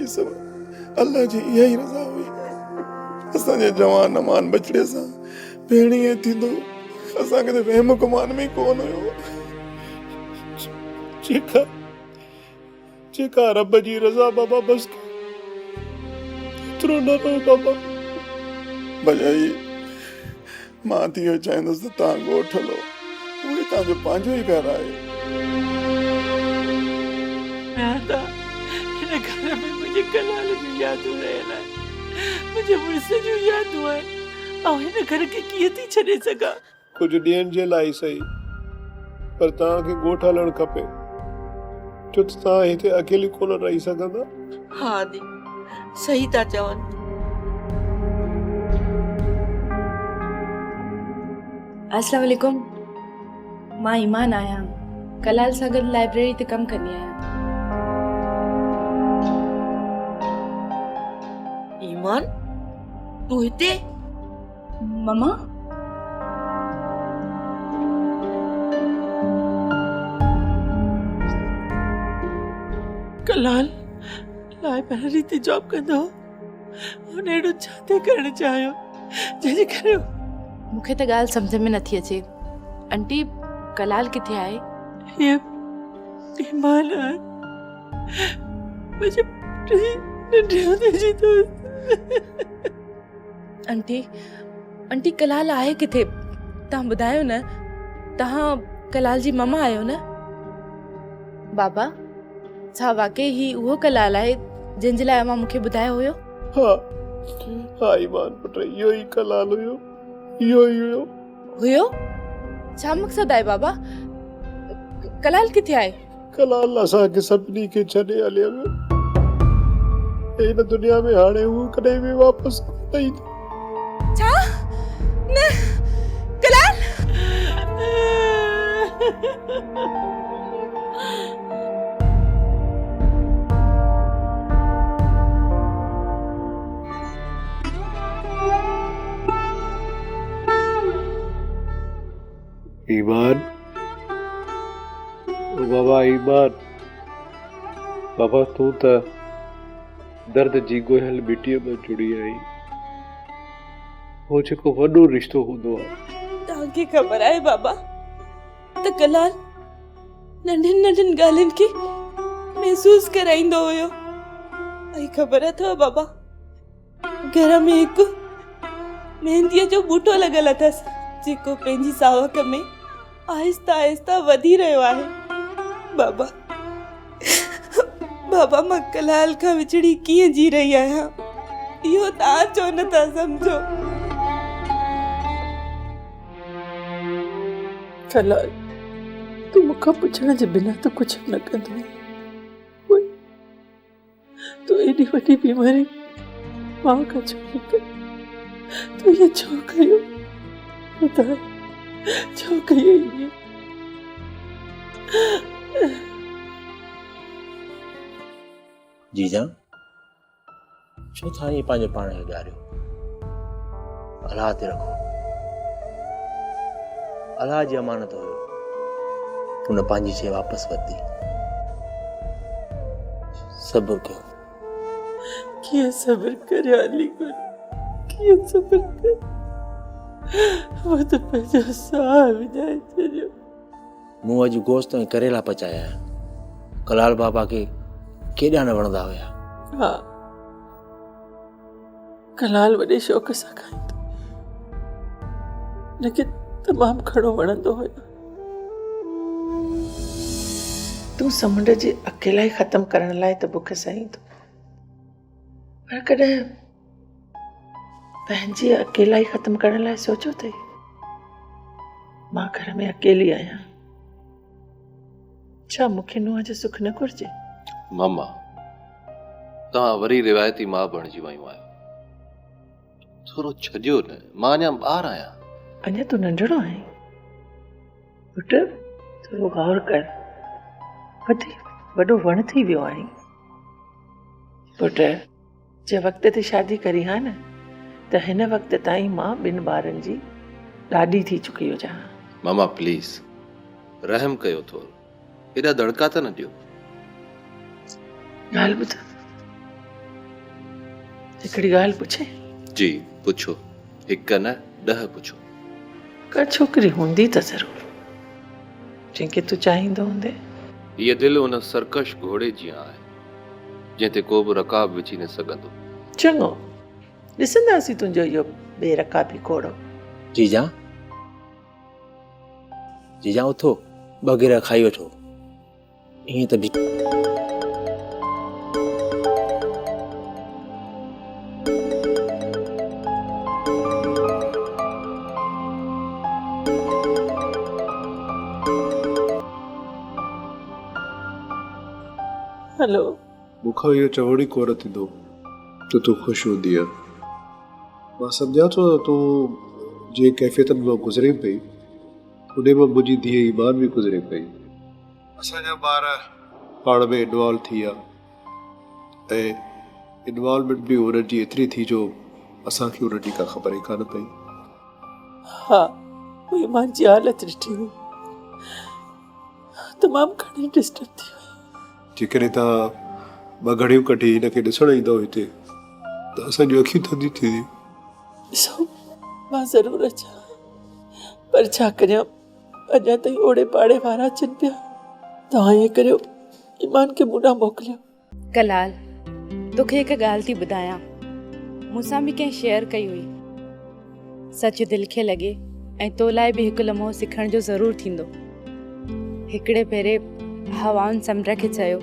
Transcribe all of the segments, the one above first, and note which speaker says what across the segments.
Speaker 1: ही सब अल्लाह जी इहा ही रज़ा हुई। असांजे जवान अमान बचड़े सां भेणीअ थींदो असांखे त वहम गुमान में कोन हुयो। जेका रब जी रज़ा बाबा बस एतिरो न रहो बाबा। भॼाई मां थी इहो चाहींदुसि त तव्हां ॻोठ हलो, उहे तव्हांजो पंहिंजो ई घर आहे।
Speaker 2: हिन घर में मुंहिंजे कलाल जूं यादूं रहियल आहिनि, मुंहिंजे मुड़ुस जूं यादूं आहिनि, ऐं हिन घर खे कीअं थी छॾे सघां।
Speaker 3: कुझु ॾींहंनि जे लाइ सही, पर तव्हांखे ॻोठ हलणु खपे, छो त तव्हां हिते अकेली कोन रही सघंदा।
Speaker 2: हा दी, सही था चवनि।
Speaker 4: अस्सलाम वालेकुम, मां ईमान आहियां, कलाल सां गॾु लाइब्रेरी ते कमु कंदी आहियां।
Speaker 2: ईमान, तूं हिते?
Speaker 4: ममा
Speaker 2: कलाल लाइब्रेरी ते जॉब कंदो हुन अहिड़ो छा ते करणु चाहियो जंहिंजे करे?
Speaker 4: मूंखे त ॻाल्हि सम्झ में नथी अचे। आंटी, कलाल किथे आहे?
Speaker 2: ईमान आहे, मुंहिंजे नंढे हूंदे जी दोस्त।
Speaker 4: आंटी कलाल आहे किथे? तव्हां ॿुधायो न, तव्हां कलाल जी ममा आहियो न? बाबा, छा वाकई ही उहो कलाल आहे जंहिंजे लाइ अव्हां मूंखे ॿुधायो हुयो?
Speaker 3: हा ईमान पुट, इहो ई कलाल हुयो, इहो ई
Speaker 4: हुयो। छा मक़सद आहे बाबा? कलाल किथे आहे?
Speaker 3: कलाल असांखे सभिनी खे छॾे हलियो वियो। हिन दुनिया में हाणे हू कॾहिं बि वापसि कोन ईंदो।
Speaker 4: छा? न, कलाल?
Speaker 3: ईमान, बाबा ईमान, बाबा तूं त दर्द जी गोयल मिटीअ में जुड़ी आई। हो जेको वॾो रिश्तो हूंदो आहे।
Speaker 2: तव्हांखे ख़बर आहे बाबा त कलाल नंढियुनि नंढियुनि ॻाल्हियुनि खे महसूस कराईंदो हुयो। ऐं ख़बर अथव बाबा, घर में हिकु मेहंदीअ जो बूटो लॻल अथसि जेको पंहिंजी सावक में आहिस्ता आहिस्ता वधी रहियो आहे। बाबा बाबा, मां कलाल खां विछड़ी कीअं जी रही आहियां, इहो तव्हां छो नथा सम्झो? कलाल, तूं मूंखां पुछण जे बिना त कुझु न कंदो। तूं एॾी वॾी बीमारी मां खां छो न कई? तूं इहो छो कयो? ॿुधाए, छो कयो इहो?
Speaker 5: जीजा, छो था ईअं पंहिंजे पाण खे ॻारियो? अलाह ते रखो, अलाह जी अमानत हुयो, हुन पंहिंजी शइ वापसि वरिती। सब्र कयो।
Speaker 2: कीअं सब्र करे अली गुल, कीअं सब्र करे? वो तो पंहिंजो साह विञाए छॾियो।
Speaker 5: मूं अॼु गोश्त ऐं करेला पचाया आहिनि। कलाल बाबा खे केॾा न वणंदा हुया।
Speaker 2: हा, कलाल वॾे शौक़ सां खाईंदो, लेकिन तमामु घणो वणंदो हुयो। तूं समुंड जे अकेलाई ख़तमु करण लाइ त बुख सही थो, पर कॾहिं पंहिंजी अकेलाई ख़तमु करण लाइ सोचो अथई? मां घर में अकेली आहियां, छा मूंखे नुंहं जो सुख न घुरिजे?
Speaker 6: मम्मा, तव्हां वरी रिवायती मां बणिजी वियूं आहियो। थोरो छॾियो न, मां अञा ॿार आहियां।
Speaker 2: अञा तूं नंढड़ो आहीं पुट, थोरो गौर कर, वॾो वण थी वियो आहीं। पुट, जे वक़्त ते शादी करी हा न, त हिन वक़्त ताईं मां 2 ॿारनि जी ॾाॾी थी चुकी हुजां।
Speaker 6: मामा प्लीज़ रहम कयो, थोरो, हेॾा दड़का त न ॾियो।
Speaker 2: ॻाल्हि ॿुध,
Speaker 7: हिकिड़ी ॻाल्हि पुछे?
Speaker 6: जी पुछो, हिकु न 10 पुछो।
Speaker 7: का छोकिरी हूंदी त ज़रूर जंहिंखे तूं चाहींदो हूंदे।
Speaker 6: हीअ दिलि उन सरकश घोड़े जी आहे जंहिं ते को बि रकाब विझी न सघंदो।
Speaker 7: चङो, ॾिसंदासीं तुंहिंजो इहो बेरकाबी घोड़ो।
Speaker 5: जीजा जीजा उथो, ॿ खाई वठो। ईअं त बि
Speaker 7: हलो,
Speaker 3: मूंखां इहो चवण ई कोन थींदो त तूं ख़ुशि हूंदी आहे। मां सम्झां थो त तूं जे कैफ़ियतनि मां गुज़रे पई उन मां मुंहिंजी धीअ ईमान बि गुज़रे पई। असांजा ॿार पाण में इन्वॉल्व थी विया ऐं इन्वॉल्वमेंट बि उन्हनि जी एतिरी थी जो असांखे उन्हनि जी का ख़बर ई कान पई।
Speaker 7: हा, उहे मुंहिंजी हालत ॾिठी हुई, तमामु घणी डिस्टर्ब थी वई।
Speaker 3: जेकॾहिं तव्हां ॿ घड़ियूं कढी हिनखे ॾिसणु ईंदव हिते त असांजूं अखियूं थधी थींदियूं।
Speaker 7: ॾिसो, मां ज़रूरु अचां, पर छा कयां, अञा ताईं ओड़े पाड़े वारा अचनि पिया। तव्हां ईअं करियो, ईमान खे मूं ॾांहुं मोकिलियो।
Speaker 4: कलाल, तोखे हिकु ॻाल्हि थी ॿुधायां, मूंसां बि कंहिं शेयर कई हुई। सच दिलि खे लॻे ऐं तो लाइ बि हिकु लम्हो सिखण जो ज़रूरु थींदो। हिकिड़े भेरे हवाउनि समुंड खे चयो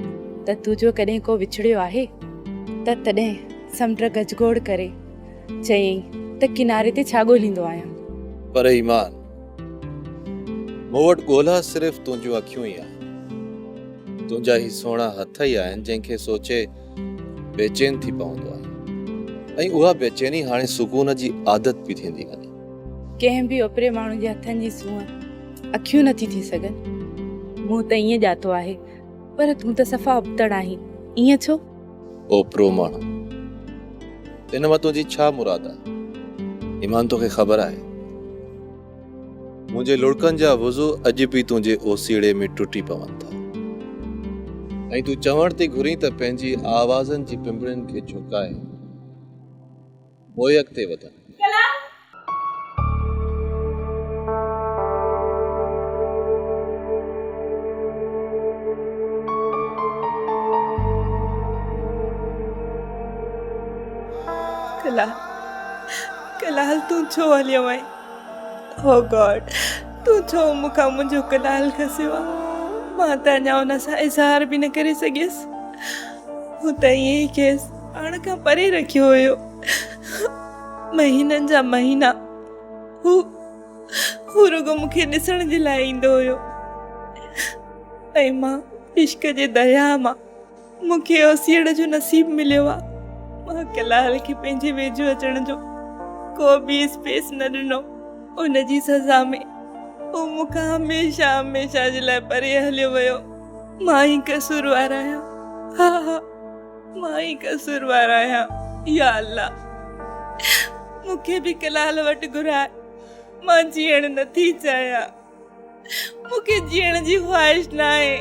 Speaker 4: त तुंहिंजो कॾहिं को विछड़ियो आहे त तॾहिं समुंड गजगोड़ करे चयईं त किनारे ते छा ॻोल्हींदो आहियां।
Speaker 6: पर ईमान, मूं वटि ॻोल्हा सिर्फ़ु तुंहिंजूं अखियूं ई आहिनि, तुंहिंजा ही सुहिणा हथ ई आहिनि जंहिंखे सोचे बेचैन थी पवंदो आहे। ऐं उहा बेचैनी हाणे सुकून जी आदत बि थींदी वञे।
Speaker 4: कंहिं बि ओपरे माण्हू जे हथनि जी सूंहं अखियूं नथी थी सघनि। मूं त ईअं ॼातो आहे, पर तूं त सफ़ा उबतड़ आहीं। ईअं छो?
Speaker 6: ओपरो माण्हू, हिन मां तुंहिंजी छा मुराद आहे? ईमान, तोखे ख़बर आहे मुंहिंजे लुड़कनि जा वुज़ू अॼु बि तुंहिंजे ओसीड़े में टुटी पवनि था। ऐं तूं चवण थी घुरीं त पंहिंजी आवाज़नि जी पिंबड़ियुनि खे झुकाए पोइ अॻिते वधनि।
Speaker 2: कलाल तूं छो हलियो आहीं? ओ गॉड, तूं छो मूंखां मुंहिंजो कलाल खसियो आहे? मां त अञा हुन सां इज़हार बि न करे सघियसि। हू त ईअं ई खेसि पाण खां परे रखियो हुयो। महीननि जा महीना हू रुगो मूंखे ॾिसण जे लाइ ईंदो हुयो। ऐं मां इश्क जे दरिया मां मूंखे ओसीड़ जो नसीब मिलियो आहे। मां कलाल खे पंहिंजे वेझो अचण जो को बि स्पेस न ॾिनो। उन जी सज़ा में हू मूंखां हमेशह हमेशह जे लाइ परे हलियो वियो। मां ई कसूरवार आहियां। हा, मां ई कसूरवार आहियां। या अल्लाह, मूंखे बि कलाल वटि घुराए। मां जीअण नथी चाहियां। मूंखे जीअण जी ख़्वाहिश न आहे।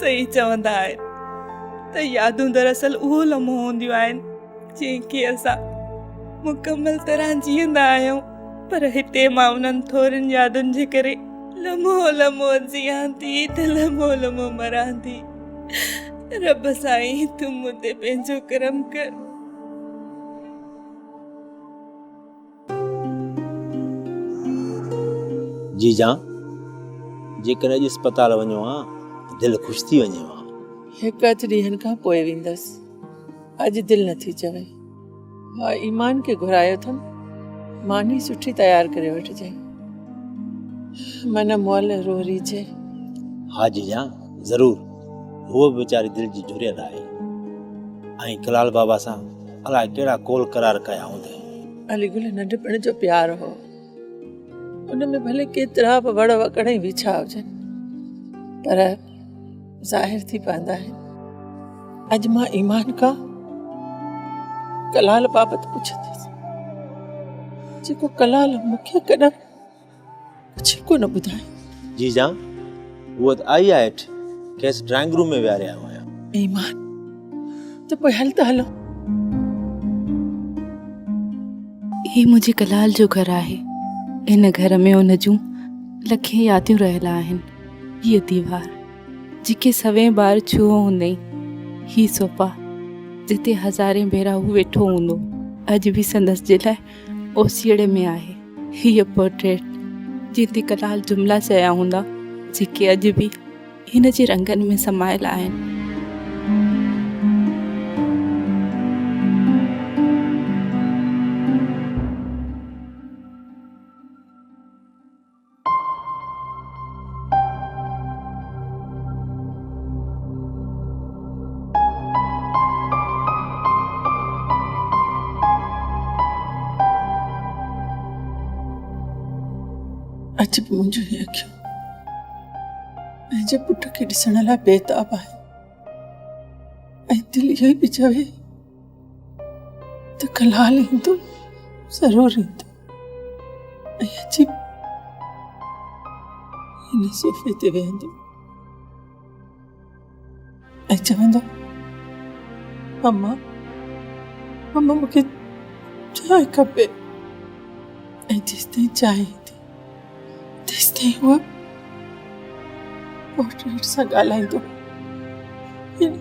Speaker 2: सही चवंदा आहिनि त यादूं दरअसल उहो लम्हो हूंदियूं आहिनि जंहिंखे असां मुकमल तरह जीअंदा आहियूं। पर हिते मां उन्हनि थोरनि यादुनि जे करे लम्हो लम्हो जियां थी त लम्हो लम्हो मरां थी। रब साईं, तूं मूं ते पंहिंजो करम कर।
Speaker 5: जीजा, जेकॾहिं अॼु अस्पताल वञो आहे दिलि ख़ुशि थी वञे हा।
Speaker 7: हिकु अधु ॾींहंनि खां पोइ वेंदसि। अॼु दिलि नथी चवे। हा, ईमान खे घुरायो अथमि। मानी सुठी तयारु करे वठिजांइ, मन मुअल रोरीजे।
Speaker 5: हा जीजा, ज़रूरु। उहो बि वीचारी दिलि जी जुरियल आहे ऐं कलाल बाबा सां अलाए कहिड़ा कोल करार कया हूंदई।
Speaker 7: अलीगुल नंढपण जो प्यार हो, उन में भले केतिरा बि वड़ वकड़ विछा हुजनि, पर ज़ाहिर थी पवंदा आहिनि। अॼु मां ईमान खां कलाल बाबति पुछंदसि, जेको कलाल मूंखे कॾहिं कुझु कोन ॿुधाए।
Speaker 5: जीजा, उहा त आई आहे हेठि, खेसि ड्राइंग रूम में विहारिया हुया।
Speaker 7: ईमान, त पोइ हल त हलो।
Speaker 4: ही मुंहिंजे कलाल जो घर आहे। इन घर में उन जूं लखे यादियूं रहियल आहिनि। हीअ दीवार जेके सवें बार छुओ हूंदई, ही सोफ़ा जिते हज़ारे भेरा हू वेठो हूंदो, अॼु बि संदसि जे लाइ ओसीड़े में आहे। हीअ पोर्ट्रेट जिते कलाल जुमिला चया हूंदा, जेके अॼु बि हिन जे रंगनि में समायल आहिनि।
Speaker 7: अॼु बि मुंहिंजूं ही अखियूं पंहिंजे पुट खे ॾिसण लाइ बेताब आहे ऐं दिलि इहो ई पई चवे त कलाल ईंदो, ज़रूरु ईंदो ऐं अची हिन सोफ़े ते वेहंदो ऐं चवंदो, मम्मा मम्मा मूंखे चांहि खपे। ऐं जेसिताईं चांहि ईंदी तेसिताईं हूअ पोर्ट्रेट सां ॻाल्हाईंदो। हिन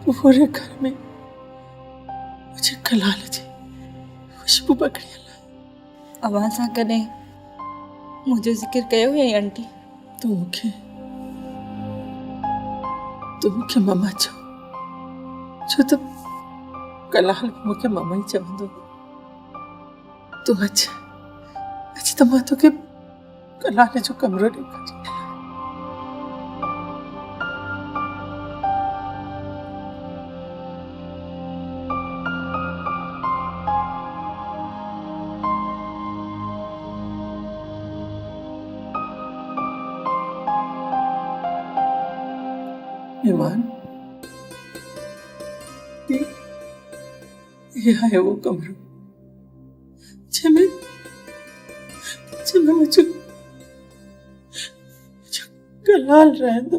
Speaker 7: पूरे घर में मुंहिंजे कलाल जी खुशबू पकड़ियल आहे।
Speaker 2: अव्हां सां कॾहिं मुंहिंजो ज़िक्र कयो हुयई आंटी?
Speaker 7: तूं मूंखे मम्मा चओ, छो त कलाल मूंखे मम्मा ई चवंदो। तूं अच त मां तोखे कलाल जो कमरो ॾेखारियां। ईमान, ये है वो कमरो जंहिंमें मुझे कलाल रहंदो।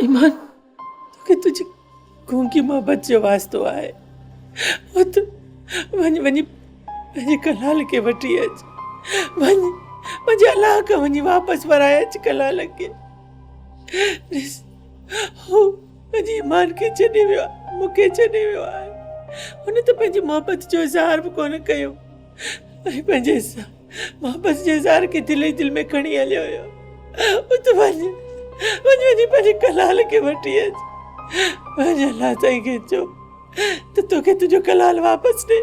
Speaker 7: ईमान तोखे तुझी गूंगी मोहब्बत जो वास्तो आहे। और तू वञी पंहिंजे कलाल खे वठी अच। मुंहिंजे अलाह खां वञी वापसि वराए अच कलाल खे। ॾिस, हू पंहिंजी ईमान खे छॾे वियो आहे, मूंखे छॾे वियो आहे। हुन त पंहिंजी मोहब्बत जो इज़हार बि कोन कयो ऐं पंहिंजे मोहब्बत जे इज़हार खे दिलि में खणी हलियो हुयो। तूं वञी पंहिंजे कलाल खे वठी अच। पंहिंजे अलाह ताईं खे चओ त तोखे तुंहिंजो कलाल वापसि ॾे।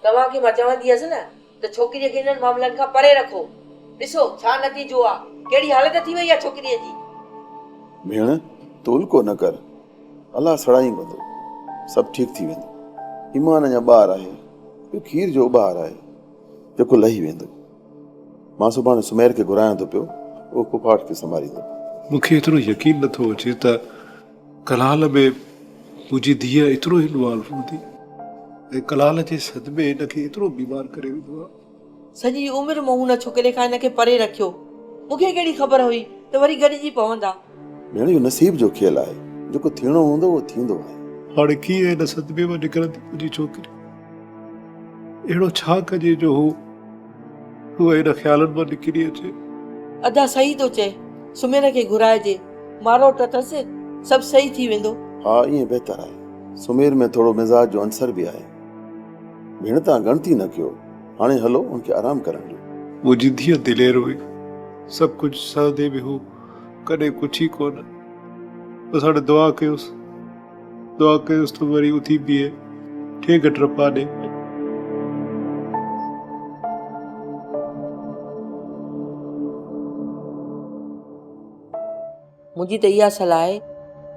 Speaker 8: तव्हांखे मां चवंदी हुअसि न त छोकिरीअ खे इन्हनि मामलनि खां परे रखो। ॾिसो छा नतीजो आहे, कहिड़ी हालत थी वई आहे छोकिरीअ जी।
Speaker 1: भेण तोल को न कर, अलाह सड़ाई कंदो, सभु ठीकु थी वेंदो। ईमान अञा ॿार आहे, ॿियो खीर जो ॿार आहे जेको लही वेंदो। मां सुभाणे सुमेर खे घुरायां थो पियो, उहो फुफाट खे संभालींदो।
Speaker 3: मूंखे एतिरो यकीन नथो अचे त कलाल में मुंहिंजी धीअ एतिरो इन्वॉल्व हूंदी ऐं कलाल जे सदमे हिनखे एतिरो बीमार करे वेंदो आहे।
Speaker 8: सॼी उमिरि मूं हुन छोकिरे खां हिनखे परे रखियो। मूंखे कहिड़ी ख़बर हुई त वरी गॾिजी पवंदा।
Speaker 1: भेण इहो नसीब जो खेल आहे, जेको थियणो हूंदो उहो थींदो आहे।
Speaker 3: हाणे कीअं हिन सदमे मां निकिरंदी मुंहिंजी छोकिरी? अहिड़ो छा कजे जो हूअ हिन ख़्यालनि मां निकिरी अचे?
Speaker 8: अदा सही थो चए, सुमेर खे घुराइजे, मारोट अथसि, सभु सही थी वेंदो।
Speaker 1: हा ईअं बहितर आहे। सुमेर में थोरो मिज़ाज जो अंसर बि आहे। भेण तव्हां गणती न कयो, हाणे हलो उनखे आराम करण ॾियो।
Speaker 3: मुंहिंजी धीअ दिलेर हुई, सभु कुझु सहंदे बि हू, कॾहिं कुझु ई कोन। बसि हाणे दुआ कयोसि त वरी उथी बीहे, ठेक टपा ॾे।
Speaker 8: मुंहिंजी त इहा सलाह आहे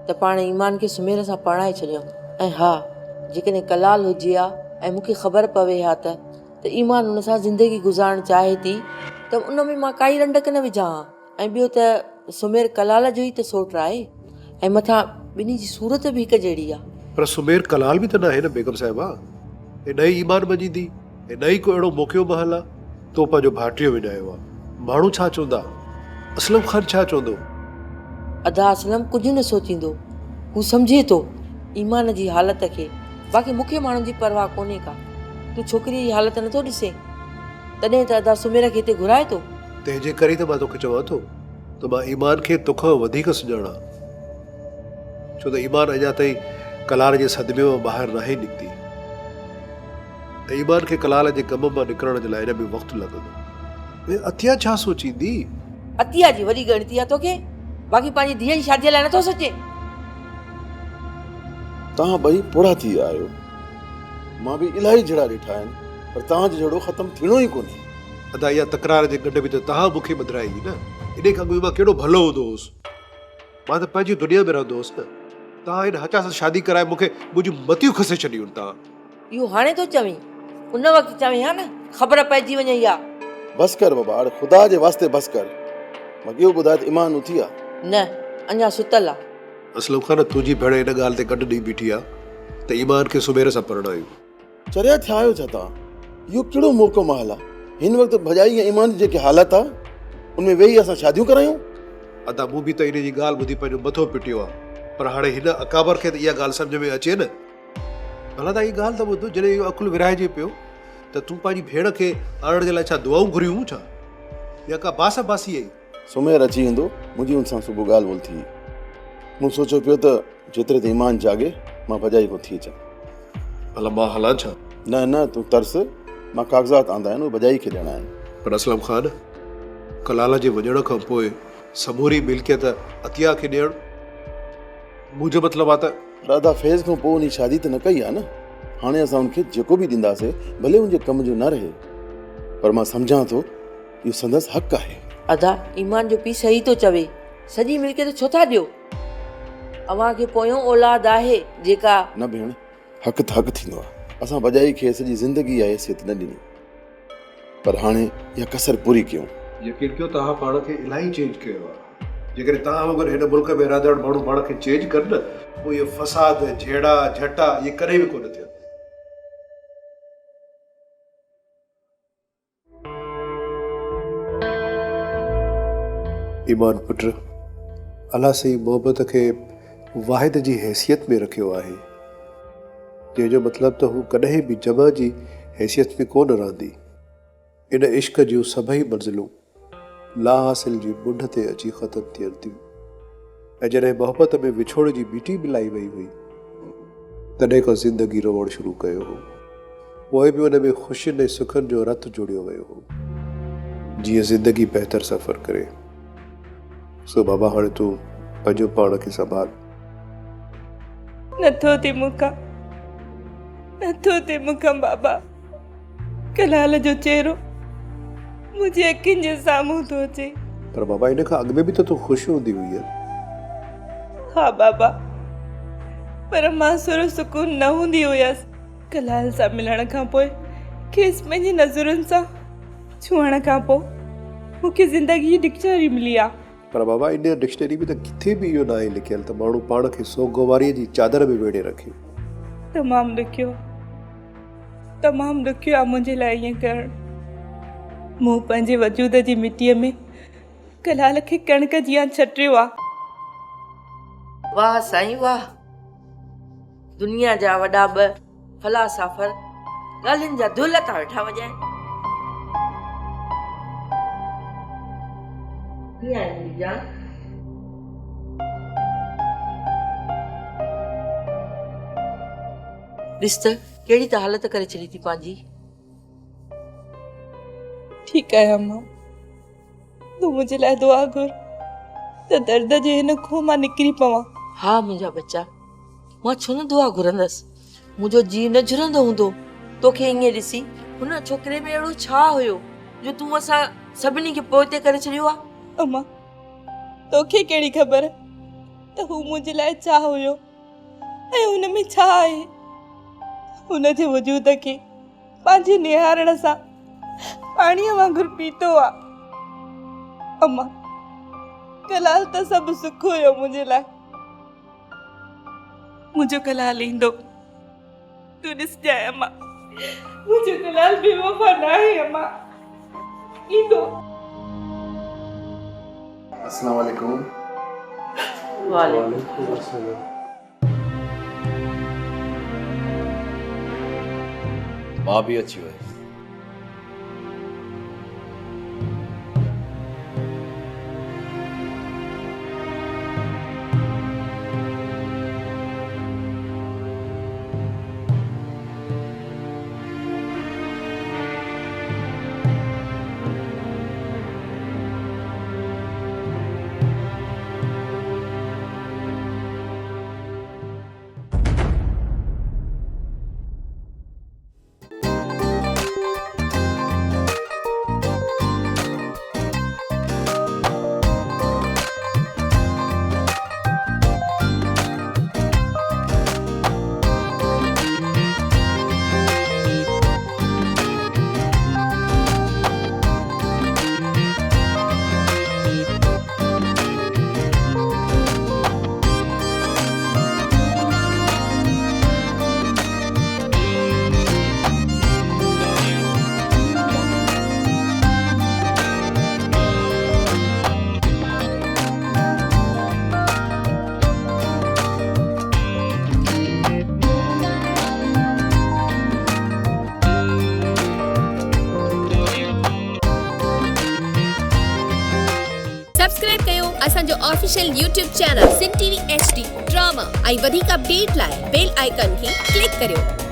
Speaker 8: त पाण ईमान खे सुमेर सां पढ़ाए छॾियूं। ऐं हा, जेकॾहिं कलाल हुजे हा ऐं मूंखे ख़बर पवे हा त ईमान हुन सां ज़िंदगी गुज़ारणु चाहे थी त उन में मां काई रंडक न विझां हा। ऐं ॿियो त सुमेर कलाल जो ई त सोट आहे ऐं मथां ॿिन्ही जी सूरत बि हिकु जहिड़ी आहे।
Speaker 3: पर सुमेर कलाल बि त न आहे न बेगम साहिबा। हे न ई ईमान मञींदी, हे न ई को अहिड़ो मौक़ियो महल आहे। तो पंहिंजो भाइटियो विञायो आहे, माण्हू छा चवंदा, असलम ख़ान छा चवंदो?
Speaker 8: अदा असलम कुझु न सोचींदो, हू सम्झे थो ईमान जी हालत खे। बाक़ी मूंखे माण्हुनि जी परवाह कोन्हे का। तूं छोकिरीअ जी हालत नथो ॾिसे, तॾहिं त अदा सुमेर खे हिते घुराए थो।
Speaker 3: तंहिंजे करे त मां तोखे चवां थो त मां ईमान खे तोखां वधीक सुञाणा, छो त ईमान अञा ताईं कलाल जे सदमे मां ॿाहिरि नाहे निकिती। ऐं ईमान खे कलाल जे कम मां निकिरण जे लाइ हिन में वक़्तु लॻंदो। अतिया छा सोचींदी?
Speaker 8: अतिया जी वॾी ॻणती आहे तोखे, बाक़ी पंहिंजी धीअ जी शादीअ लाइ नथो सोचे।
Speaker 1: तव्हां ॿई पोड़ा थी विया आहियो। मां बि इलाही जहिड़ा ॾिठा आहिनि, पर तव्हांजो जहिड़ो ख़तमु थियणो ई कोन्हे।
Speaker 3: अदा इहा तकरार जे गॾ में त तव्हां मूंखे ॿधाई न। इन खां पोइ मां केॾो भलो हूंदो हुउसि। मां त पंहिंजी दुनिया में रहंदो हुउसि न। तव्हां हिन हचा सां शादी कराए मूंखे मुंहिंजूं मतियूं खसे छॾियूं तव्हां।
Speaker 8: इहो हाणे थो चवीं, उन वक़्तु चवीं हा न, ख़बर पइजी वञे। या
Speaker 1: बसि कर बाबा, हाणे ख़ुदा जे वास्ते बसि कर। मां इहो ॿुधाए त ईमान उथी आहे?
Speaker 8: न, अञा सुतल आहे।
Speaker 3: असलम ख़ान तुंहिंजी भेण इन ॻाल्हि ते गॾु ॾेई बीठी आहे त ईमान खे सुमेर सां परणायूं।
Speaker 1: चरिया थिया आहियो छा तव्हां? इहो कहिड़ो मौक़ो महल आहे? हिन वक़्तु भॼाई ऐं ईमान जी जेकी हालत आहे उनमें वेही असां शादियूं करायूं?
Speaker 3: अदा मूं बि त इन जी ॻाल्हि ॿुधी पंहिंजो मथो पिटियो आहे, पर हाणे हिन अकाबर खे त इहा ॻाल्हि सम्झ में अचे न। भला त इहा ॻाल्हि त ॿुध, जॾहिं इहो अकुलु विराइजे पियो त तूं पंहिंजी भेण खे आणण जे लाइ छा दुआऊं घुरियूं छा, या का बास बासी आई?
Speaker 1: सुमेर अची वेंदो, मुंहिंजी हुन सां सुबुह ॻाल्हि ॿोल थी। मूं सोचियो पियो त जेतिरे ते ईमान जागे मां भॼाई खां थी अचां।
Speaker 3: भला मां हलां छा?
Speaker 1: न न, तूं तरस, मां काग़ज़ात आंदा आहिनि, उहे भॼाई खे ॾियणा आहिनि।
Speaker 3: पर असलम ख़ान, कलाल जे वञण खां पोइ समूरी मिल्कियत अतिया खे ॾियणु, मुंहिंजो मतिलबु आहे त
Speaker 1: दादा फैज़ खां पोइ उन शादी त न कई आहे न। हाणे असां हुनखे जेको बि ॾींदासीं भले उनजे कम जो न रहे, पर मां सम्झां थो इहो संदसि हक़ आहे।
Speaker 8: अदा ईमान जो पीउ सही थो चवे, सॼी मिल्कियत छो था ॾियो? अव्हां खे पोयों औलाद आहे जेका।
Speaker 1: न भेण, हक़ त हक़ थींदो आहे। असां भॼाई खे सॼी ज़िंदगी या हैसियत न ॾिनी, पर हाणे इहा कसर पूरी कयूं।
Speaker 3: यकीन कयो तव्हां पाण खे इलाही चेंज कयो आहे। जेकॾहिं तव्हां वग़ैरह हिन मुल्क में रहंदड़ माण्हू पाण खे चेंज कनि न, पोइ इहे फसाद, झेड़ा झटा इहे कॾहिं बि कोन थियनि। ईमान पुट, अलाह सही मोहबत खे वाहिद जी हैसियत में रखियो आहे, जंहिंजो मतिलबु त हू कॾहिं बि जमा जी हैसियत में कोन रहंदी। इन इश्क जूं सभई मंज़िलूं ला हासिल जी मुंड ते अची ख़तमु थियनि थियूं। ऐं जॾहिं मोहबत में विछोड़ जी बीटी मिलाई वई हुई, तॾहिं खां ज़िंदगी रोअणु शुरू कयो हो। पोइ बि उन में ख़ुशियुनि ऐं सुखनि जो रथ जोड़ियो वियो हो, जीअं ज़िंदगी बहितर सफ़र करे। सो बाबा, हाणे तूं पंहिंजो पाण खे संभाल।
Speaker 2: नथो थिए मूंखां, नथो थिए मूंखां बाबा। कलाल जो चेहरो मुंहिंजे अखियुनि जे साम्हूं थो अचे।
Speaker 3: पर बाबा, इन खां अॻु में बि त तूं ख़ुशि हूंदी हुई है।
Speaker 2: हा बाबा, पर मां सुर सुकून न हूंदी हुयसि। कलाल सां मिलण खां पोइ, खेसि पंहिंजी नज़रुनि सां छुअण खां पोइ मूंखे ज़िंदगी जी डिक्शनरी मिली आहे।
Speaker 3: पर बाबा, इन डिक्शनरी में त किथे बि इहो न आहे लिखियलु त माण्हू पाण खे सोगवारीअ जी चादर में वेड़े रखे।
Speaker 2: तमामु ॾुखियो आहे मुंहिंजे लाइ ईअं करणु। मूं पंहिंजे वजूद जी मिटीअ में कलाल खे कणिक जीअं छटिरियो आहे।
Speaker 8: वाह साईं वाह, दुनिया जा वॾा ॿ फलासाफ़र ॻाल्हियुनि जा दुल था वेठा वॼाइनि। कीअं आहे मुंहिंजी जान? ॾिस त कहिड़ी त हालत करे छॾी थी पंहिंजी।
Speaker 2: ठीकु आहे अम्मा, तूं मुंहिंजे लाइ दुआ घुर त दर्द जे हिन खूह मां निकिरी पवां।
Speaker 8: हा मुंहिंजा बच्चा, मां छो न दुआ घुरंदसि, मुंहिंजो जी न झुरंदो हूंदो तोखे ईअं ॾिसी। हुन छोकिरे में अहिड़ो छा हुयो जो तूं असां सभिनी खे पोइते करे छॾियो आहे?
Speaker 2: अम्मा, तोखे कहिड़ी ख़बर त हू मुंहिंजे लाइ छा हुयो ऐं हुन में छा आहे। हुनजे वजूद खे पंहिंजे निहारण सां पाणीअ वांगुरु पीतो आहे। अम्मा, कलाल त सभु सुख हुयो मुंहिंजे लाइ। मुंहिंजो कलाल ईंदो, तूं ॾिसजांइ अम्मा, मुंहिंजो कलाल बेवफा न आहे अम्मा, ईंदो।
Speaker 1: अस्सलाम वालेकुम।
Speaker 6: मां बि अची वयसि।
Speaker 9: सब्सक्राइब कयो असांजो official YouTube channel Sindh TV HD drama ऐं वधीक अपडेट लाइ बेल आइकन खे क्लिक करियो।